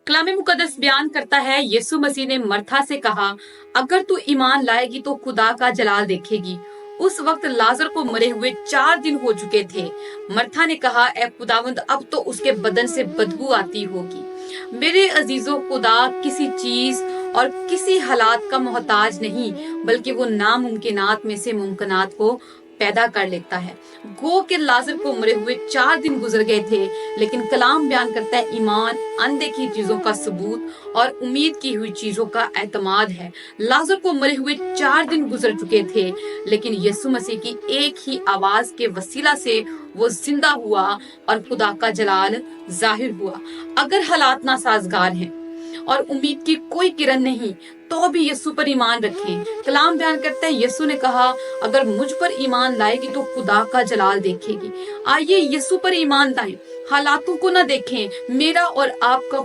कलाम मुकद्दस बयान करता है, यीशु मसीह ने मर्था से कहा, अगर तू ईमान लाएगी तो खुदा का जलाल देखेगी। उस वक्त लाजर को मरे हुए 4 दिन हो चुके थे। मर्था ने कहा, ए खुदावंद, अब तो उसके बदन से बदबू आती होगी। मेरे अजीजों, खुदा किसी चीज और किसी हालात का मोहताज नहीं, बल्कि वो नामुमकिनात में से मुमकिनात को पैदा कर लेता है। गो के लाजर को मरे हुए 4 दिन गुजर गए थे, लेकिन कलाम बयान करता है, ईमान अनदेखी चीजों का सबूत और उम्मीद की हुई चीजों का एतमाद है। लाजर को मरे हुए 4 दिन गुजर चुके थे, लेकिन यीशु मसीह की एक ही आवाज के वसीला से वो जिंदा हुआ और खुदा का जलाल जाहिर हुआ। अगर हालात नासाजगार हैं और उम्मीद की कोई किरण नहीं, तो भी यीशु पर ईमान रखें। कलाम बयान करता है, यीशु ने कहा, अगर मुझ पर ईमान लाएगी तो खुदा का जलाल देखेगी। आइए यीशु पर ईमान लाएं, हालातों को ना देखें। मेरा और आपका